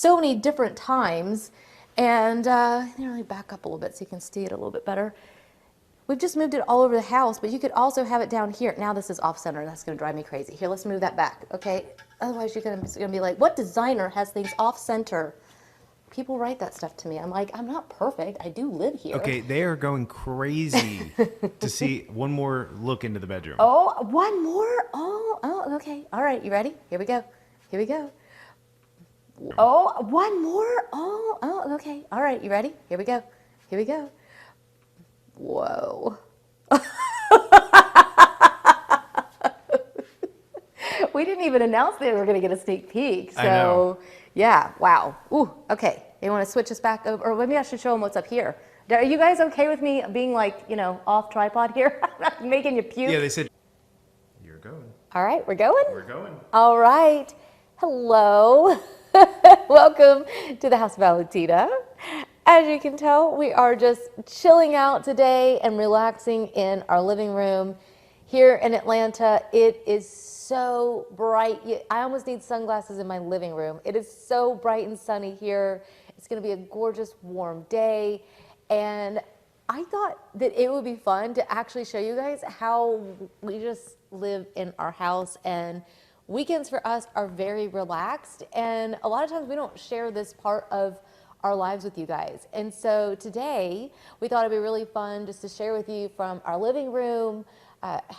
so many different times. And let me back up a little bit so you can see it a little bit better. We've just moved it all over the house, but you could also have it down here. Now this is off center. That's going to drive me crazy. Here, let's move that back, okay? Otherwise, you're going to be like, what designer has things off center? People write that stuff to me. I'm like, I'm not perfect. I do live here. Okay, they are going crazy to see one more look into the bedroom. Oh, one more? Oh, okay. All right, you ready? Here we go. Here we go. Oh, one more? Oh, okay. All right, you ready? Here we go. Here we go. Whoa. We didn't even announce that we were going to get a sneak peek. So, yeah, wow. Ooh, okay. You want to switch us back over? Or maybe I should show them what's up here. Are you guys okay with me being like, you know, off tripod here? I'm not making you puke. Yeah, they said, you're going. All right, we're going? We're going. All right. Hello. Welcome to the house of Valentina. As you can tell, we are just chilling out today and relaxing in our living room here in Atlanta. It is so bright. I almost need sunglasses in my living room. It is so bright and sunny here. It's going to be a gorgeous warm day. And I thought that it would be fun to actually show you guys how we just live in our house, and weekends for us are very relaxed, and a lot of times we don't share this part of our lives with you guys. And so today we thought it'd be really fun just to share with you from our living room.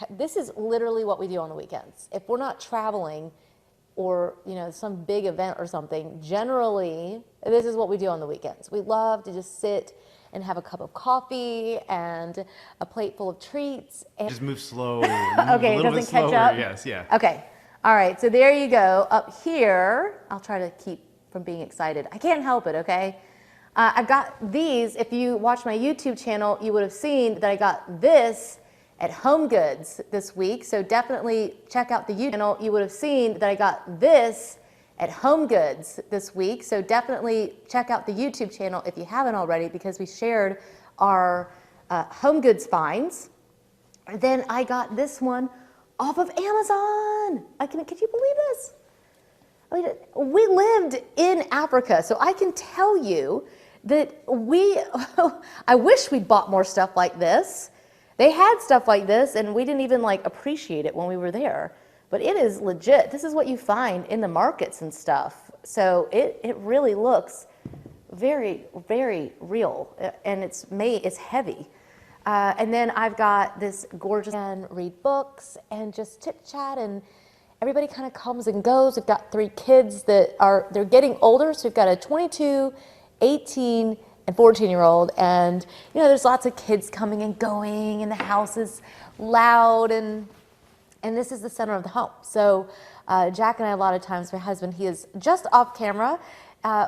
This is literally what we do on the weekends. If we're not traveling or, you know, some big event or something, generally this is what we do on the weekends. We love to just sit and have a cup of coffee and a plate full of treats. And just move slow. Okay, a it little bit doesn't catch slower. up? Yes, yeah. Okay. All right, so there you go. Up here, I'll try to keep from being excited. I can't help it, okay? I've got these. If you watch my YouTube channel, you would have seen that I got this at Home Goods this week. So definitely check out the YouTube channel. You would have seen that I got this at Home Goods this week. So definitely check out the YouTube channel if you haven't already, because we shared our Home Goods finds. And then I got this one off of Amazon. Could you believe this? I mean, we lived in Africa, so I can tell you that I wish we'd bought more stuff like this. They had stuff like this, and we didn't even like appreciate it when we were there. But it is legit. This is what you find in the markets and stuff. So it really looks very, very real, and it's heavy. And then I've got this gorgeous, and read books and just chit chat, and everybody kind of comes and goes. We've got 3 kids they're getting older. So we've got a 22, 18, and 14-year-old. And, you know, there's lots of kids coming and going, and the house is loud, and this is the center of the home. So Jack and I, a lot of times, my husband, he is just off camera,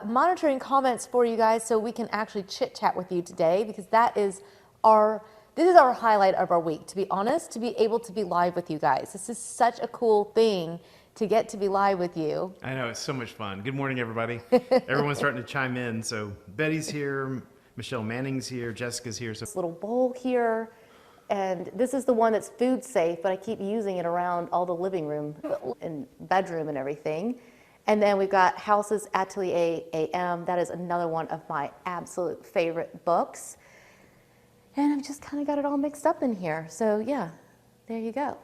monitoring comments for you guys so we can actually chit chat with you today, because this is our highlight of our week, to be honest, to be able to be live with you guys. This is such a cool thing to get to be live with you. I know, it's so much fun. Good morning, everybody. Everyone's starting to chime in. So Betty's here, Michelle Manning's here, Jessica's here. So this little bowl here, and this is the one that's food safe, but I keep using it around all the living room and bedroom and everything. And then we've got House's Atelier AM. That is another one of my absolute favorite books. And I've just kind of got it all mixed up in here. So yeah, there you go.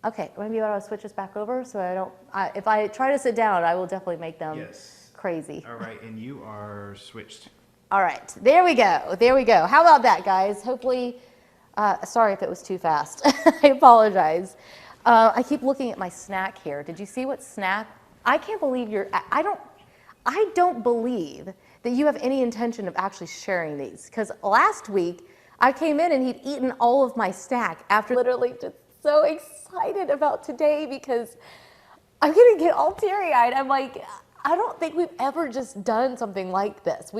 Okay, maybe I want to switch this back over so if I try to sit down, I will definitely make them crazy. All right, and you are switched. All right, there we go. There we go. How about that, guys? Hopefully, sorry if it was too fast. I apologize. I keep looking at my snack here. Did you see what snack? I can't believe I don't believe that you have any intention of actually sharing these, because last week I came in and he'd eaten all of my snack after literally just so excited about today, because I'm gonna get all teary-eyed. I'm like, I don't think we've ever just done something like this.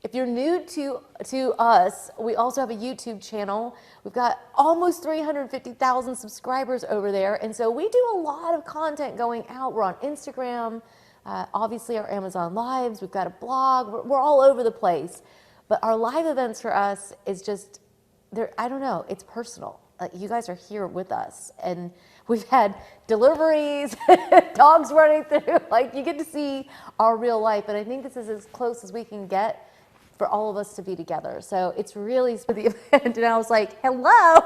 If you're new to us, we also have a YouTube channel. We've got almost 350,000 subscribers over there, and so we do a lot of content going out. We're on Instagram, obviously our Amazon Lives, we've got a blog, we're all over the place. But our live events for us is just, I don't know, it's personal. you guys are here with us, and we've had deliveries, dogs running through. Like, you get to see our real life, and I think this is as close as we can get for all of us to be together. So it's really for the event, and I was like, hello.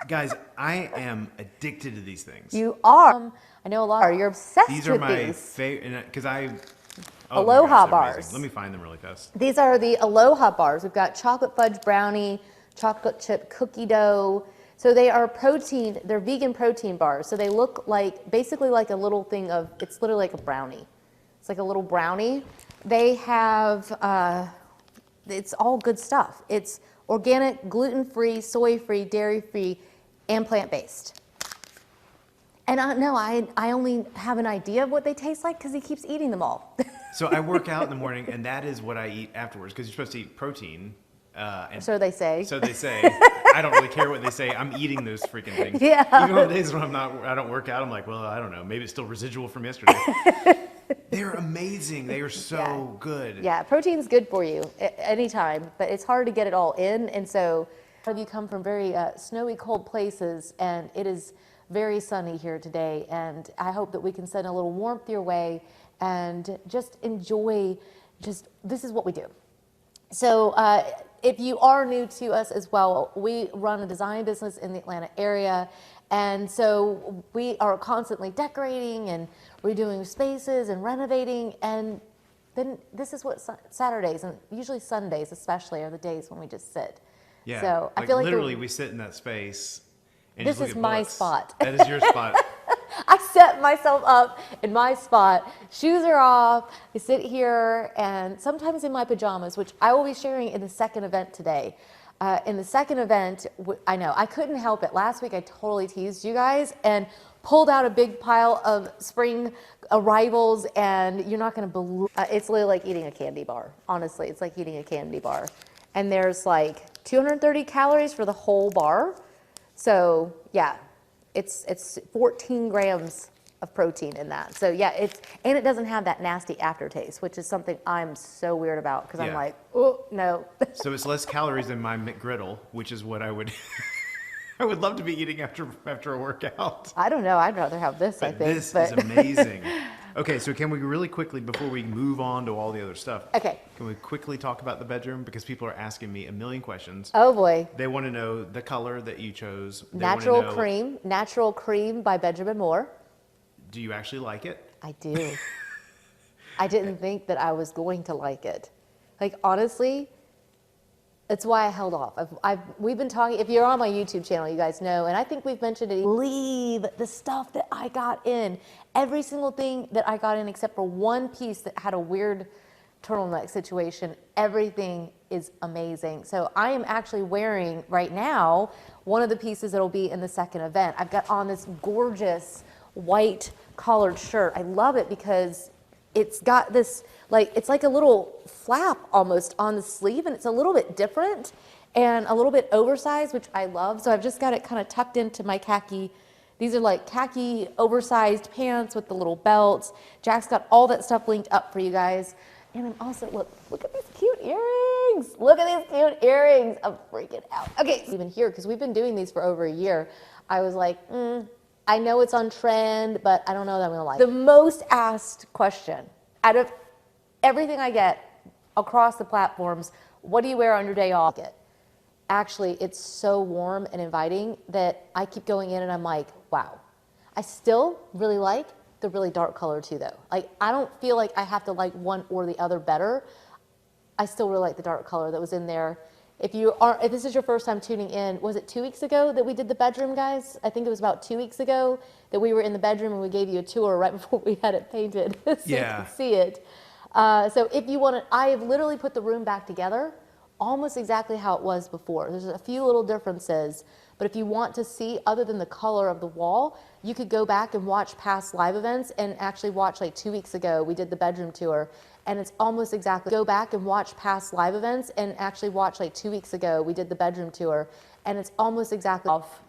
Guys, I am addicted to these things. You are. I know a lot are. You're obsessed with these. These are my favorite, because Aloha bars. Let me find them really fast. These are the Aloha bars. We've got chocolate fudge brownie, chocolate chip cookie dough. So they are protein, they're vegan protein bars. So they look like, basically like a little thing of, it's literally like a brownie. It's like a little brownie. They have, it's all good stuff. It's organic, gluten-free, soy-free, dairy-free, and plant-based. And I only have an idea of what they taste like because he keeps eating them all. So I work out in the morning, and that is what I eat afterwards, because you're supposed to eat protein. And so they say. So they say. I don't really care what they say. I'm eating those freaking things. Yeah. Even on days when I don't work out, I'm like, well, I don't know. Maybe it's still residual from yesterday. They're amazing. They are so good. Yeah, protein's good for you anytime, but it's hard to get it all in. And so you come from very snowy, cold places, and it is very sunny here today. And I hope that we can send a little warmth your way and just enjoy, this is what we do. So if you are new to us as well, we run a design business in the Atlanta area. And so we are constantly decorating and redoing spaces and renovating. And then this is what Saturdays and usually Sundays especially are the days when we just sit. Yeah. So I feel like literally we sit in that space. And this is my spot. That is your spot. I set myself up in my spot. Shoes are off. I sit here, and sometimes in my pajamas, which I will be sharing in the second event today. In the second event, I know, I couldn't help it. Last week, I totally teased you guys and pulled out a big pile of spring arrivals, and you're not going to believe it's literally like eating a candy bar. Honestly, it's like eating a candy bar. And there's like 230 calories for the whole bar. So, yeah. It's 14 grams of protein in that. So yeah, and it doesn't have that nasty aftertaste, which is something I'm so weird about because I'm like, oh, no. So it's less calories than my McGriddle, which is what I would I would love to be eating after a workout. I don't know. I'd rather have this, I think. This is amazing. Okay, so can we really quickly, before we move on to all the other stuff, can we quickly talk about the bedroom? Because people are asking me a million questions. Oh, boy. They want to know the color that you chose. Natural cream by Benjamin Moore. Do you actually like it? I do. I didn't think that I was going to like it. Like, honestly, it's why I held off. We've been talking, if you're on my YouTube channel, you guys know, and I think we've mentioned it, leave the stuff that I got in. Every single thing that I got in except for one piece that had a weird turtleneck situation, everything is amazing. So I am actually wearing right now one of the pieces that'll be in the second event. I've got on this gorgeous white collared shirt. I love it because it's got this, like, it's like a little flap almost on the sleeve, and it's a little bit different and a little bit oversized, which I love. So I've just got it kind of tucked into my khaki. These are like khaki oversized pants with the little belts. Jack's got all that stuff linked up for you guys. And I'm also, look at these cute earrings. Look at these cute earrings. I'm freaking out. Okay, even here, because we've been doing these for over a year, I was like, I know it's on trend, but I don't know that I'm gonna like it. The most asked question out of everything I get across the platforms, what do you wear on your day off? Actually, it's so warm and inviting that I keep going in and I'm like, wow. I still really like the really dark color too though. Like, I don't feel like I have to like one or the other better. I still really like the dark color that was in there. If this is your first time tuning in, was it 2 weeks ago that we did the bedroom, guys? I think it was about 2 weeks ago that we were in the bedroom and we gave you a tour right before we had it painted so you can see it. So if you want to, I have literally put the room back together almost exactly how it was before. There's a few little differences, but if you want to see other than the color of the wall, you could go back and watch past live events and actually watch like 2 weeks ago, we did the bedroom tour. And it's almost exactly, go back and watch past live events and actually watch like 2 weeks ago, we did the bedroom tour, and it's almost exactly off.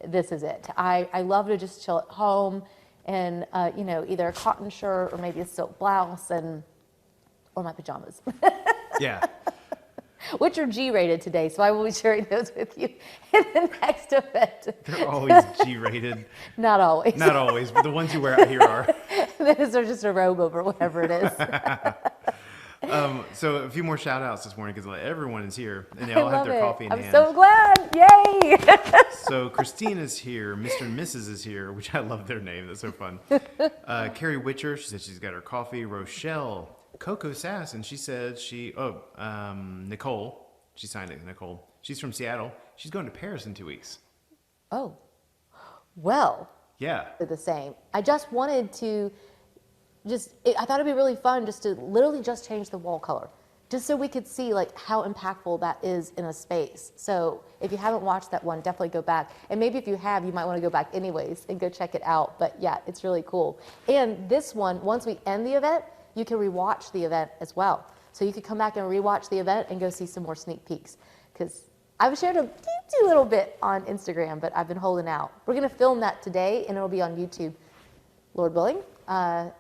This is it. I love to just chill at home and, you know, either a cotton shirt or maybe a silk blouse or my pajamas. Yeah. which are G-rated today, so I will be sharing those with you in the next event. They're always G-rated. Not always. Not always, but the ones you wear out here are. Those are just a robe over whatever it is. So a few more shout outs this morning because everyone is here and they all have their coffee in hand. I'm so glad. Yay. So Christina's here. Mr. and Mrs. is here, which I love their name. That's so fun. Carrie Witcher, she said she's got her coffee. Rochelle, Coco Sass, and she said Nicole, she signed it, Nicole. She's from Seattle. She's going to Paris in 2 weeks. Oh, well. Yeah. The same. I just wanted to I thought it'd be really fun just to literally just change the wall color, just so we could see like how impactful that is in a space. So if you haven't watched that one, definitely go back. And maybe if you have, you might want to go back anyways and go check it out. But yeah, it's really cool. And this one, once we end the event, you can rewatch the event as well. So you could come back and rewatch the event and go see some more sneak peeks. Because I've shared a little bit on Instagram, but I've been holding out. We're going to film that today and it'll be on YouTube, Lord willing.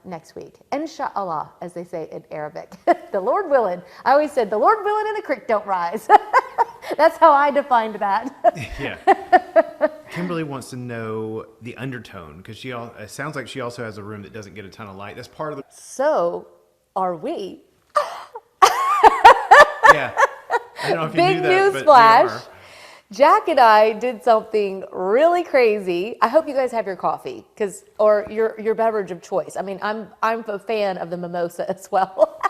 Next week. Inshallah, as they say in Arabic. The Lord willing. I always said, the Lord willing and the creek don't rise. That's how I defined that. Yeah. Kimberly wants to know the undertone because it sounds like she also has a room that doesn't get a ton of light. That's part of the... So, are we? Yeah. I don't know if you Big knew that, news but flash. Jack and I did something really crazy. I hope you guys have your coffee, or your beverage of choice. I mean, I'm a fan of the mimosa as well,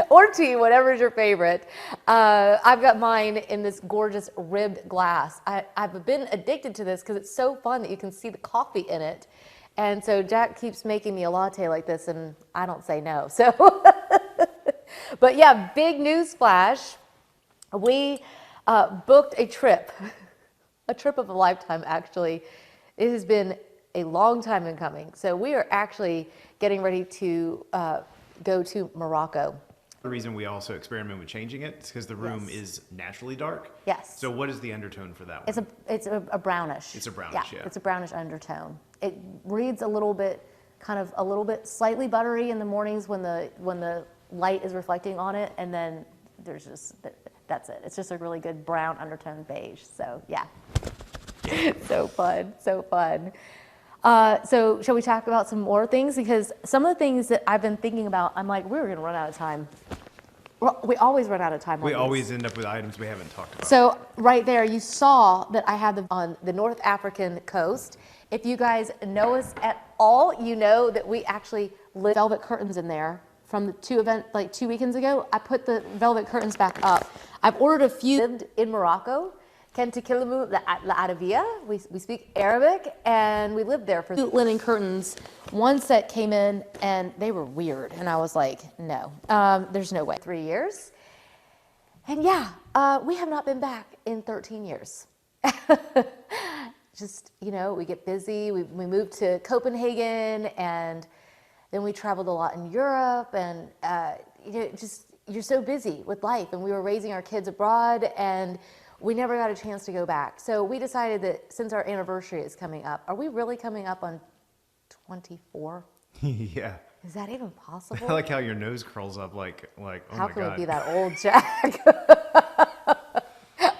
or tea, whatever's your favorite. I've got mine in this gorgeous ribbed glass. I've been addicted to this because it's so fun that you can see the coffee in it. And so Jack keeps making me a latte like this, and I don't say no. So, but yeah, big news flash. We booked a trip of a lifetime, actually. It has been a long time in coming. So we are actually getting ready to go to Morocco. The reason we also experiment with changing it is because the room is naturally dark. Yes. So what is the undertone for that one? It's a brownish. It's a brownish, yeah. It's a brownish undertone. It reads a little bit slightly buttery in the mornings when the light is reflecting on it, and then there's just... That's it. It's just a really good brown undertone beige. So yeah, so fun, so fun. So shall we talk about some more things? Because some of the things that I've been thinking about, I'm like, we're going to run out of time. We always run out of time. We always end up with items we haven't talked about. So right there, you saw that I have them on the North African coast. If you guys know us at all, you know that we actually lit velvet curtains in there. From the 2 weekends ago, I put the velvet curtains back up. I've ordered a few. Lived in Morocco, Kentikilimu La Arabia. We speak Arabic, and we lived there for linen curtains. One set came in, and they were weird, and I was like, no, there's no way. 3 years, and yeah, we have not been back in 13 years. Just, we get busy. We moved to Copenhagen, and then we traveled a lot in Europe, and you're so busy with life, and we were raising our kids abroad, and we never got a chance to go back. So we decided that since our anniversary is coming up, are we really coming up on 24? Yeah. Is that even possible? I like how your nose curls up like oh my God. How can we be that old, Jack?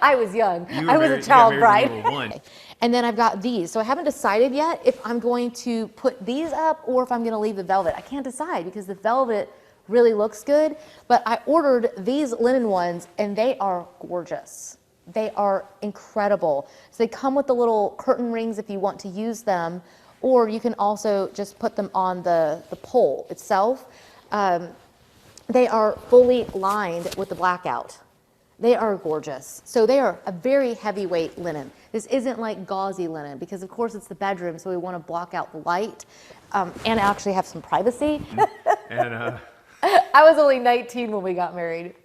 I was young. I was a child bride. And then I've got these. So I haven't decided yet if I'm going to put these up or if I'm going to leave the velvet. I can't decide because the velvet really looks good. But I ordered these linen ones and they are gorgeous. They are incredible. So they come with the little curtain rings if you want to use them, or you can also just put them on the pole itself. They are fully lined with the blackout. They are gorgeous. So they are a very heavyweight linen. This isn't like gauzy linen because of course it's the bedroom, so we want to block out the light and actually have some privacy. And I was only 19 when we got married.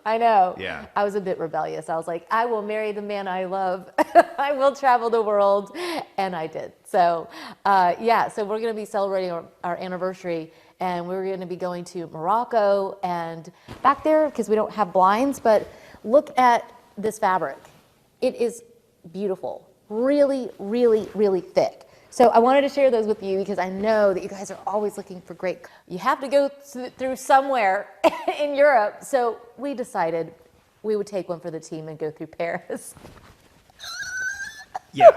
I know. Yeah. I was a bit rebellious. I was like, I will marry the man I love. I will travel the world. And I did. So yeah, so we're going to be celebrating our anniversary, and we're going to be going to Morocco and back there because we don't have blinds, but look at this fabric. It is beautiful. Really, really, really thick. So I wanted to share those with you because I know that you guys are always looking for great. You have to go through somewhere in Europe. So we decided we would take one for the team and go through Paris. Yeah. I'm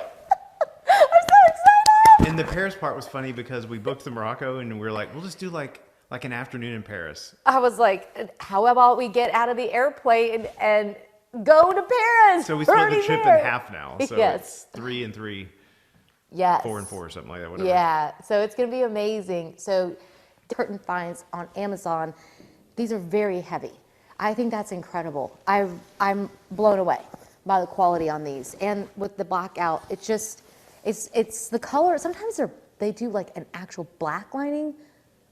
so excited! And the Paris part was funny because we booked the Morocco and we were like, we'll just do like an afternoon in Paris. I was like, how about we get out of the airplane and go to Paris? So we We're split the already trip there. in half now. So Yes. it's 3 and 3, Yes. 4 and 4 or something like that. Whatever. Yeah, so it's going to be amazing. So curtain finds on Amazon, these are very heavy. I think that's incredible. I'm blown away by the quality on these. And with the blackout, it's the color. Sometimes they do like an actual black lining,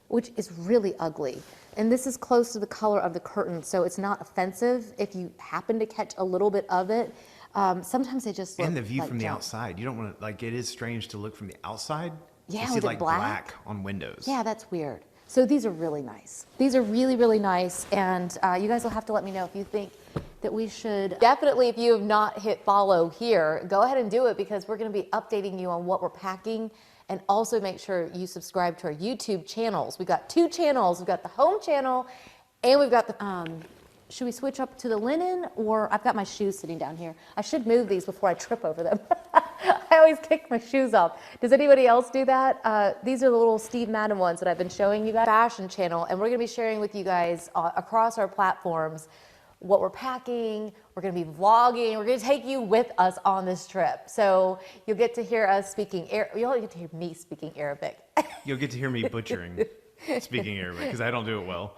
which is really ugly. And this is close to the color of the curtain, so it's not offensive if you happen to catch a little bit of it. Sometimes they just look And the view like from the junk. outside. You don't want to, like, it is strange to look from the outside. Yeah, You see with it like black. on windows. Yeah, that's weird. So these are really nice. These are really, really nice. And you guys will have to let me know if you think that we should. Definitely, if you have not hit follow here, go ahead and do it because we're going to be updating you on what we're packing. And also make sure you subscribe to our YouTube channels. We've got 2 channels. We've got the home channel and we've got the, should we switch up to the linen, or I've got my shoes sitting down here. I should move these before I trip over them. I always kick my shoes off. Does anybody else do that? These are the little Steve Madden ones that I've been showing you guys. Fashion channel, and we're gonna be sharing with you guys across our platforms what we're packing. We're gonna be vlogging. We're gonna take you with us on this trip. So you'll get to hear us speaking, you'll get to hear me speaking Arabic. You'll get to hear me butchering speaking Arabic because I don't do it well.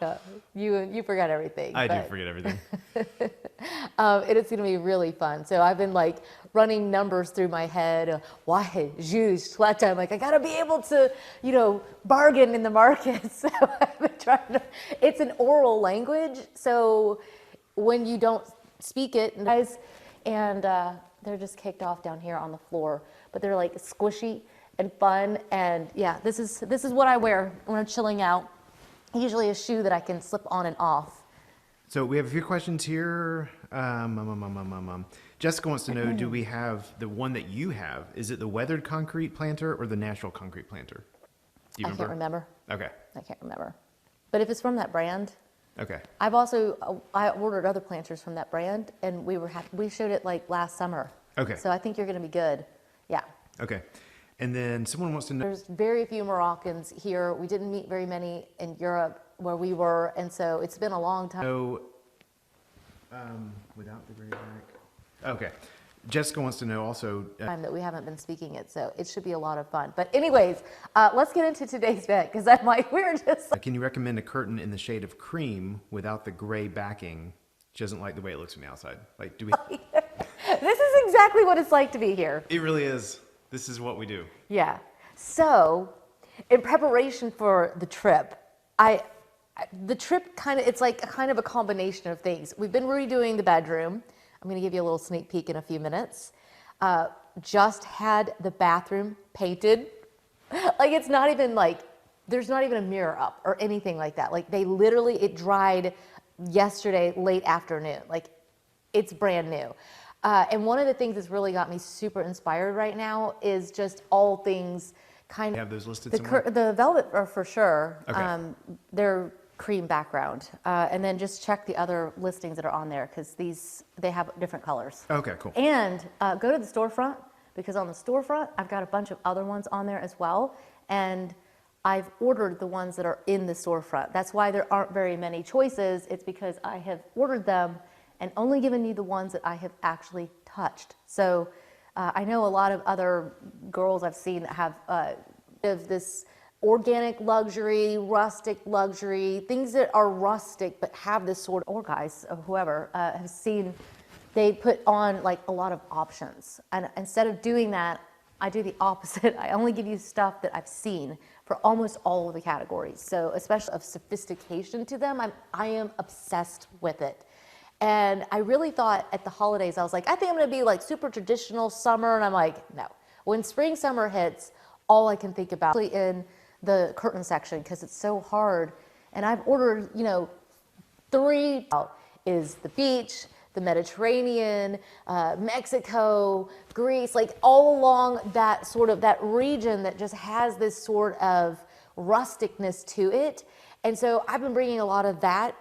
You forgot everything. I do but- forget everything. It is going to be really fun. So I've been like running numbers through my head. Why, juice, I'm like, I got to be able to, bargain in the market. So I've been trying to, it's an oral language. So when you don't speak it, guys, and they're just kicked off down here on the floor, but they're like squishy and fun. And yeah, this is what I wear when I'm chilling out. Usually a shoe that I can slip on and off. So we have a few questions here. Jessica wants to know, do we have the one that you have? Is it the weathered concrete planter or the natural concrete planter? Do you I can't remember. Okay. I can't remember. But if it's from that brand, Okay. I've also, I ordered other planters from that brand and we showed it like last summer. Okay. So I think you're going to be good. Yeah. Okay. And then someone wants to know. There's very few Moroccans here. We didn't meet very many in Europe where we were. And so it's been a long time. So, without the gray back. Okay. Jessica wants to know also. Time that we haven't been speaking it. So it should be a lot of fun. But anyways, let's get into today's vet because I'm like, we're just. Can you recommend a curtain in the shade of cream without the gray backing? She doesn't like the way it looks from the outside. Like, do we? This is exactly what it's like to be here. It really is. This is what we do. Yeah. So, in preparation for the trip, the trip it's like kind of a combination of things. We've been redoing the bedroom. I'm going to give you a little sneak peek in a few minutes. Just had the bathroom painted. Like it's not even like, there's not even a mirror up or anything like that. Like it dried yesterday late afternoon. Like it's brand new. And one of the things that's really got me super inspired right now is just all things kind of. You have those listed somewhere? The velvet are for sure. Okay. They're cream background. And then just check the other listings that are on there because they have different colors. Okay, cool. And go to the storefront because on the storefront, I've got a bunch of other ones on there as well. And I've ordered the ones that are in the storefront. That's why there aren't very many choices. It's because I have ordered them and only given you the ones that I have actually touched. So I know a lot of other girls I've seen that have this organic luxury, rustic luxury, things that are rustic but have this sort of, or guys or whoever have seen, they put on like a lot of options. And instead of doing that, I do the opposite. I only give you stuff that I've seen for almost all of the categories. So especially of sophistication to them, I am obsessed with it. And I really thought at the holidays, I was like, I think I'm gonna be like super traditional summer. And I'm like, no. When spring, summer hits, all I can think about in the curtain section, because it's so hard. And I've ordered, 3 is the beach, the Mediterranean, Mexico, Greece, like all along that region that just has this sort of rusticness to it. And so I've been bringing a lot of that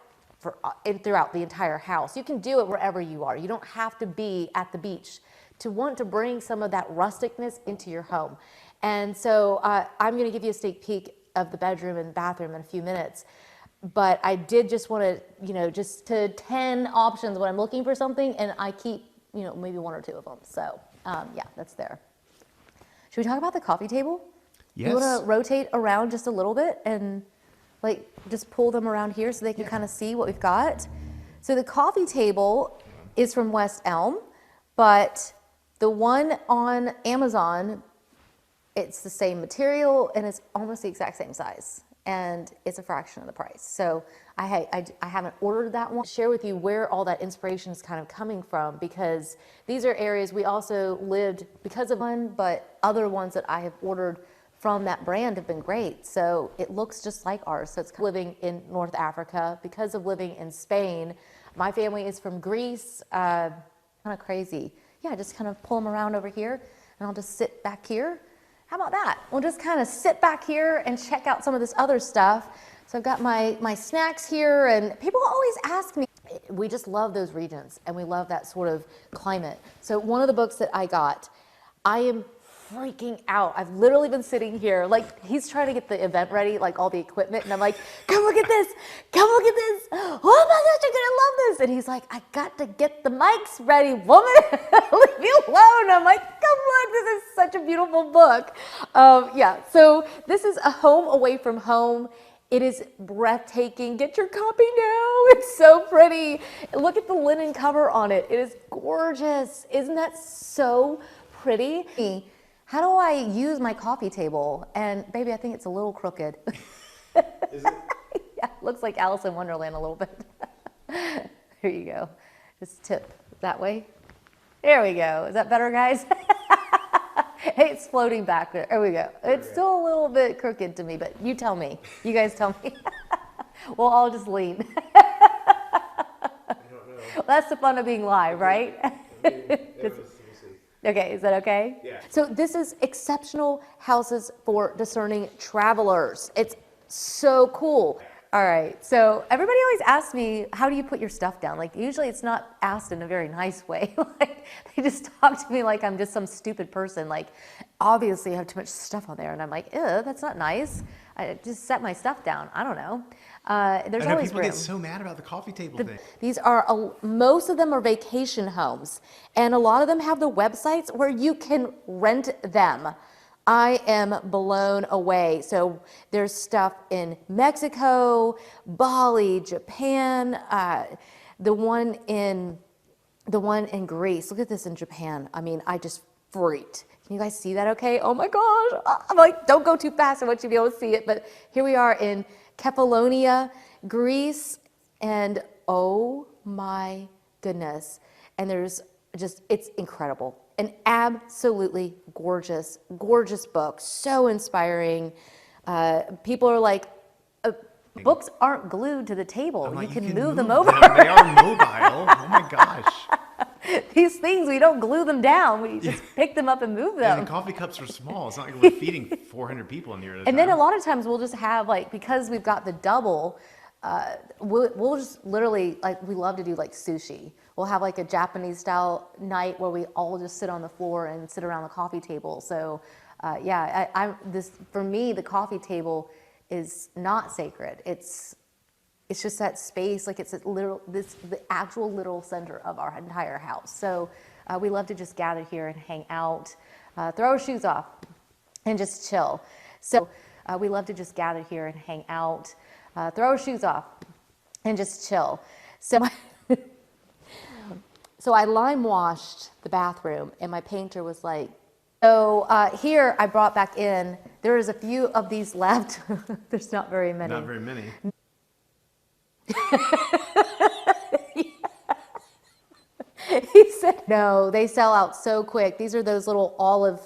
throughout the entire house. You can do it wherever you are. You don't have to be at the beach to want to bring some of that rusticness into your home. And so I'm going to give you a sneak peek of the bedroom and bathroom in a few minutes. But I did just want to, just to 10 options when I'm looking for something, and I keep, maybe one or two of them. So yeah, that's there. Should we talk about the coffee table? Yes. You want to rotate around just a little bit and like just pull them around here so they can kind of see what we've got. So the coffee table is from West Elm, but the one on Amazon, it's the same material and it's almost the exact same size, and it's a fraction of the price. So I haven't ordered that one. Share with you where all that inspiration is kind of coming from, because these are areas we also lived because of one, but other ones that I have ordered from that brand have been great. So it looks just like ours. So it's living in North Africa because of living in Spain. My family is from Greece. Kind of crazy. Yeah, just kind of pull them around over here, and I'll just sit back here. How about that? We'll just kind of sit back here and check out some of this other stuff. So I've got my snacks here, and people always ask me, we just love those regions and we love that sort of climate. So one of the books that I got, I am freaking out. I've literally been sitting here, like he's trying to get the event ready, like all the equipment, and I'm like, come look at this, come look at this. Oh my gosh, you're gonna love this. And he's like, I got to get the mics ready, woman. Leave me alone. I'm like, come look, this is such a beautiful book. Yeah, so this is A Home Away from Home. It is breathtaking. Get your copy now. It's so pretty. Look at the linen cover on it. It is gorgeous. Isn't that so pretty? How do I use my coffee table? And baby, I think it's a little crooked. Is it? Yeah, looks like Alice in Wonderland a little bit. Here you go. Just tip that way. There we go. Is that better, guys? Hey, it's floating back there. There we go. It's still a little bit crooked to me, but you tell me. You guys tell me. We'll all just lean. I don't know. Well, that's the fun of being live, right? Okay, is that okay? Yeah. So this is exceptional houses for discerning travelers. It's so cool. All right, so everybody always asks me, how do you put your stuff down? Like usually it's not asked in a very nice way. Like they just talk to me like I'm just some stupid person. Like obviously I have too much stuff on there, and I'm like, ew, that's not nice. I just set my stuff down. I don't know. There's I know always people room. get so mad about the coffee table thing. These are, most of them are vacation homes, and a lot of them have the websites where you can rent them. I am blown away. So there's stuff in Mexico, Bali, Japan, the one in Greece. Look at this in Japan. I mean, I just freaked. Can you guys see that okay? Oh my gosh. I'm like, don't go too fast. I want you to be able to see it. But here we are in Kefalonia, Greece, and oh my goodness. And there's just, it's incredible. An absolutely gorgeous, gorgeous book. So inspiring. People are like, books aren't glued to the table. Like, you can move them over. They are mobile. Oh my gosh. These things, we don't glue them down. We just pick them up and move them. And the coffee cups are small. It's not like we're feeding 400 people in here at a time. And then a lot of times we'll just have like, because we've got the double, we'll just literally, like, we love to do like sushi. We'll have like a Japanese style night where we all just sit on the floor and sit around the coffee table. So yeah, for me, the coffee table is not sacred. It's just that space, like it's the actual little center of our entire house. So we love to just gather here and hang out, throw our shoes off and just chill. So we love to just gather here and hang out, throw our shoes off and just chill. So I lime washed the bathroom, and my painter was like, so here I brought back in, there is a few of these left. There's not very many. Not very many. He said, no, they sell out so quick. These are those little olive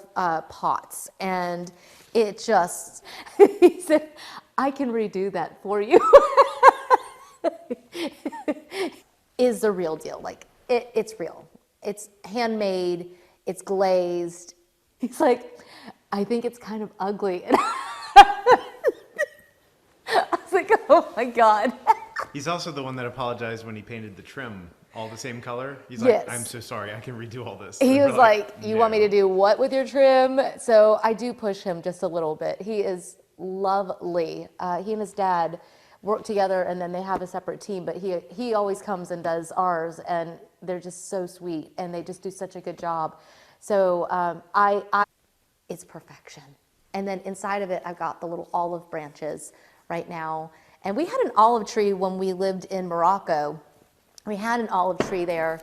pots. And it just, he said, I can redo that for you. Is the real deal. Like, it's real. It's handmade. It's glazed. He's like, I think it's kind of ugly. And I was like, oh my God. He's also the one that apologized when he painted the trim all the same color. He's Yes. like, I'm so sorry, I can redo all this. He And was we're like, you want me to "No." do what with your trim? So I do push him just a little bit. He is lovely. He and his dad work together, and then they have a separate team, but he always comes and does ours, and they're just so sweet, and they just do such a good job. So it's perfection. And then inside of it, I've got the little olive branches right now. And we had an olive tree when we lived in Morocco. We had an olive tree there.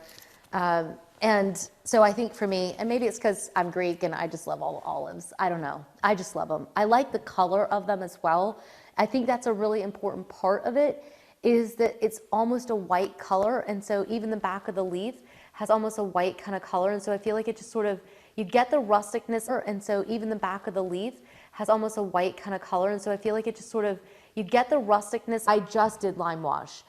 And so I think for me, and maybe it's because I'm Greek and I just love all olives. I don't know. I just love them. I like the color of them as well. I think that's a really important part of it, is that it's almost a white color. And so even the back of the leaf has almost a white kind of color. And so I feel like it just sort of, you get the rusticness. And so even the back of the leaf has almost a white kind of color. And so I feel like it just sort of, you get the rusticness. I just did lime wash.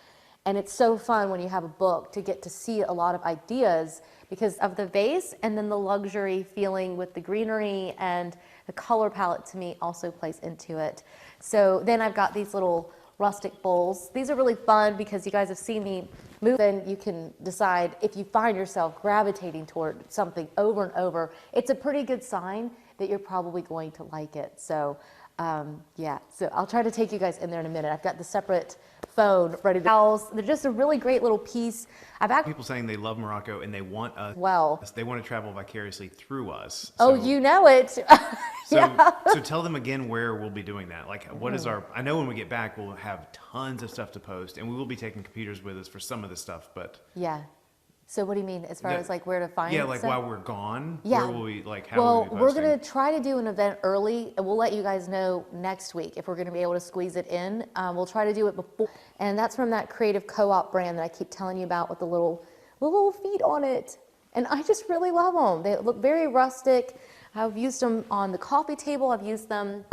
And it's so fun when you have a book to get to see a lot of ideas because of the vase, and then the luxury feeling with the greenery, and the color palette to me also plays into it. So then I've got these little rustic bowls. These are really fun because you guys have seen me move, and you can decide if you find yourself gravitating toward something over and over. It's a pretty good sign that you're probably going to like it. So yeah, so I'll try to take you guys in there in a minute. I've got the separate phone ready to house. They're just a really great little piece. I've actually People saying they love Morocco and they want us. Well. They want to travel vicariously through us. Oh, So- you know it. Yeah. So tell them again where we'll be doing that. Like, what is our? I know when we get back, we'll have tons of stuff to post, and we will be taking computers with us for some of the stuff. But Yeah. So what do you mean as far Yeah. as like where to find yeah, like stuff? while we're gone, Yeah. where will we like? How Well, will we be we're posting? going to try to do an event early, and we'll let you guys know next week if we're going to be able to squeeze it in. We'll try to do it before, and that's from that Creative Co-op brand that I keep telling you about with the little feet on it. And I just really love them. They look very rustic. I've used them on the coffee table. I've used them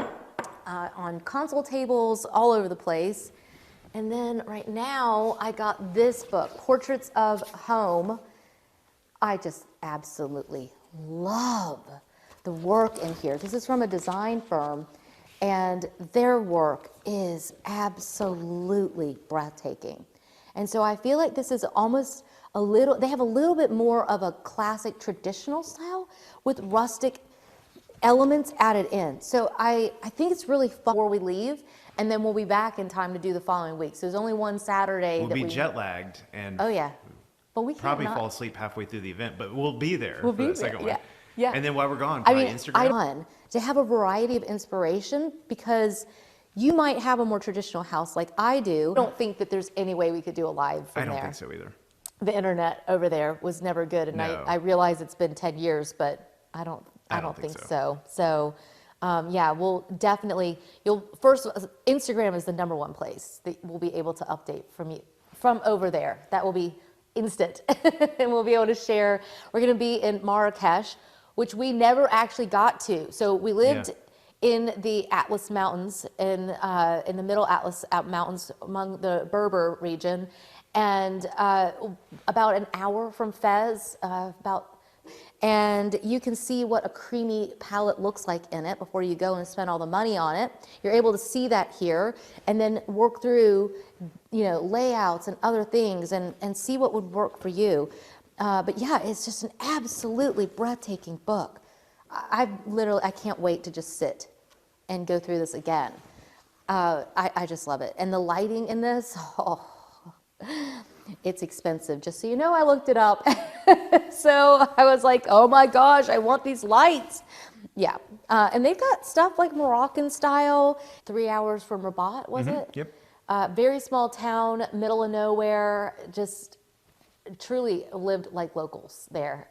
on console tables all over the place. And then right now, I got this book, Portraits of Home. I just absolutely love the work in here. This is from a design firm, and their work is absolutely breathtaking. And so I feel like this is almost a little, they have a little bit more of a classic traditional style with rustic elements added in. So I think it's really fun before we leave, and then we'll be back in time to do the following week. So there's only one Saturday We'll that be we jet lagged and Oh yeah. But we can't probably not. fall asleep halfway through the event, but we'll be there We'll for be the there, second yeah, one. yeah. And then while we're gone, I probably mean, Instagram. fun to have a variety of inspiration, because you might have a more traditional house like I do. I don't think that there's any way we could do a live from I don't there. think so either. The internet over there was never good, and No. I realize it's been 10 years, but I don't think so. So yeah, we'll definitely, Instagram is the #1 place that we'll be able to update from over there. That will be instant, and we'll be able to share. We're going to be in Marrakesh, which we never actually got to. So we lived in the Atlas Mountains, in the Middle Atlas Mountains among the Berber region, and about an hour from Fez, and you can see what a creamy palette looks like in it before you go and spend all the money on it. You're able to see that here, and then work through, layouts and other things, and see what would work for you. But yeah, it's just an absolutely breathtaking book. I can't wait to just sit and go through this again. I just love it. And the lighting in this, it's expensive. Just so you know, I looked it up. So I was like, oh my gosh, I want these lights. Yeah. And they've got stuff like Moroccan style, 3 hours from Rabat, was it? Yep. Very small town, middle of nowhere, just truly lived like locals there.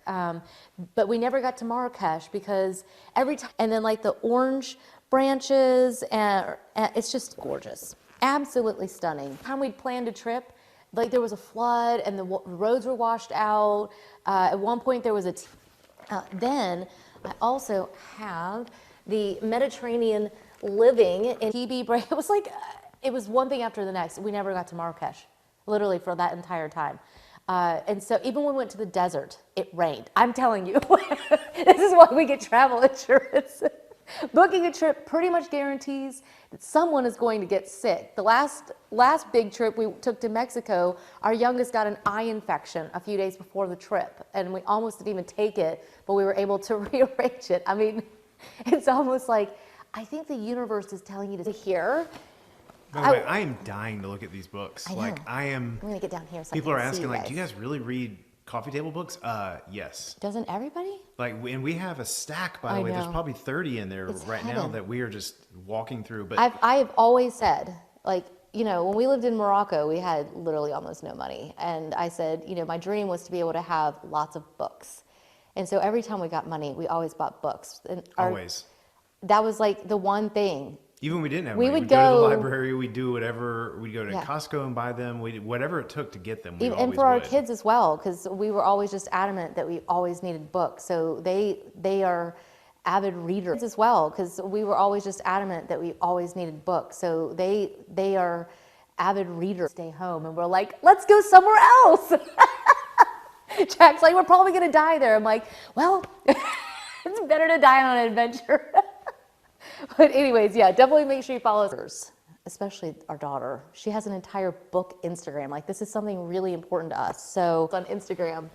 But we never got to Marrakesh because every time, and then like the orange branches, and it's just gorgeous. Absolutely stunning. Time we'd planned a trip, like there was a flood and the roads were washed out. At one point there was then I also have the Mediterranean living in TB break. It was like, it was one thing after the next. We never got to Marrakesh, literally for that entire time. And so even when we went to the desert, it rained. I'm telling you, this is why we get travel insurance. Booking a trip pretty much guarantees that someone is going to get sick. The last big trip we took to Mexico, our youngest got an eye infection a few days before the trip, and we almost didn't even take it, but we were able to rearrange it. I mean, it's almost like, I think the universe is telling you to hear. By the way, I am dying to look at these books. I know. Like, I am. I'm gonna get down here so People I are can see asking, you like, guys. do you guys really read coffee table books? Yes. Doesn't everybody? Like, and we have a stack, by the I way. There's know. probably 30 in there It's right now heaven. that we are just walking through. But I have always said, like, you know, when we lived in Morocco, we had literally almost no money. And I said, you know, my dream was to be able to have lots of books. And so every time we got money, we always bought books. And always. That was like the one thing. Even when we didn't have We money, would we'd go to go- the library, we'd do whatever, we'd go to Yeah. Costco and buy them, whatever it took to get them, we And always for our would. kids as well, because we were always just adamant that we always needed books. So they are avid readers as well, because we were always just adamant that we always needed books. So they are avid readers. Stay home, and we're like, let's go somewhere else. Jack's like, we're probably gonna die there. I'm like, well, it's better to die on an adventure. But anyways, yeah, definitely make sure you follow us, especially our daughter. She has an entire book Instagram. Like, this is something really important to us. So on Instagram.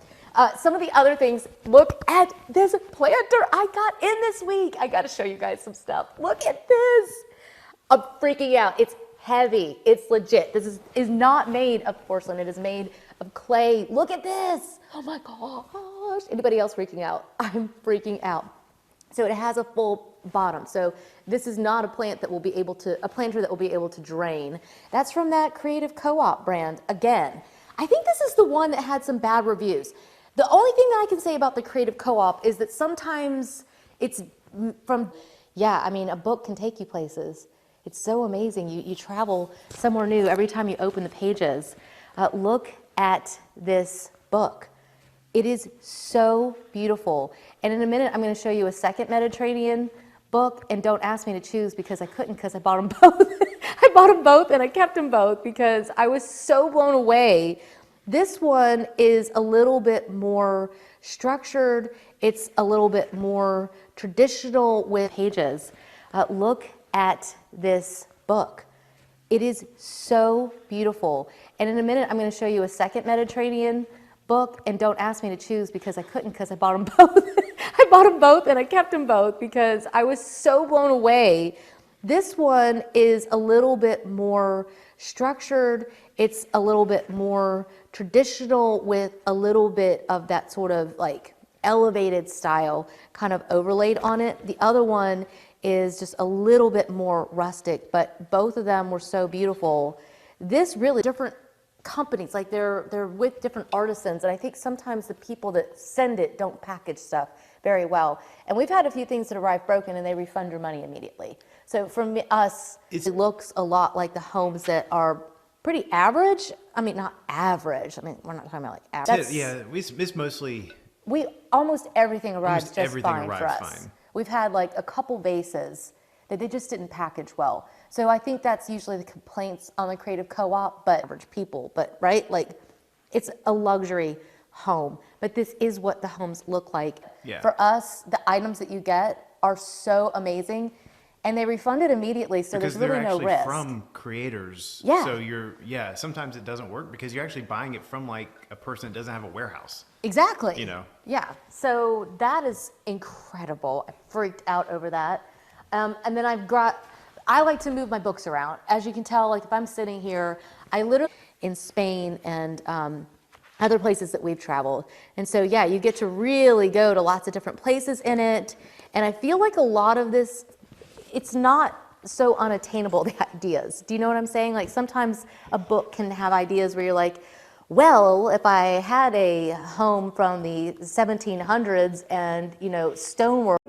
Some of the other things, look at this planter I got in this week. I got to show you guys some stuff. Look at this. I'm freaking out. It's heavy. It's legit. This is not made of porcelain. It is made of clay. Look at this. Oh my gosh. Anybody else freaking out? I'm freaking out. So it has a full bottom. So this is not a planter that will be able to drain. That's from that Creative Co-op brand. Again, I think this is the one that had some bad reviews. The only thing that I can say about the Creative Co-op is that sometimes it's from, yeah, I mean, a book can take you places. It's so amazing. You travel somewhere new every time you open the pages. Look at this book. It is so beautiful. And in a minute, I'm going to show you a second Mediterranean book. And don't ask me to choose because I couldn't, because I bought them both. I bought them both and I kept them both because I was so blown away. This one is a little bit more structured. It's a little bit more traditional with pages. Look at this book. It is so beautiful. And in a minute, I'm going to show you a second Mediterranean book, and don't ask me to choose because I couldn't, because I bought them both. I bought them both and I kept them both because I was so blown away. This one is a little bit more structured. It's a little bit more traditional with a little bit of that sort of like elevated style kind of overlaid on it. The other one is just a little bit more rustic, but both of them were so beautiful. This really different companies, like they're with different artisans, and I think sometimes the people that send it don't package stuff very well. And we've had a few things that arrive broken and they refund your money immediately. So for us, it looks a lot like the homes that are pretty average. I mean, not average. I mean, we're not talking about like average. Yeah, it's mostly. Almost everything arrives Almost just everything fine for arrives us. fine. We've had like a couple vases that they just didn't package well. So I think that's usually the complaints on the Creative Co-op, but average people, but right? Like, it's a luxury home, but this is what the homes look like. Yeah. For us, the items that you get are so amazing, and they refund it immediately, so Because there's really they're no actually risk. from creators. Yeah. So sometimes it doesn't work because you're actually buying it from like a person that doesn't have a warehouse. Exactly. You know. Yeah. So that is incredible. I freaked out over that. And then I like to move my books around. As you can tell, like if I'm sitting here, I literally in Spain and other places that we've traveled. And so, yeah, you get to really go to lots of different places in it. And I feel like a lot of this, it's not so unattainable, the ideas. Do you know what I'm saying? Like sometimes a book can have ideas where you're like, well, if I had a home from the 1700s and, you know, stonework,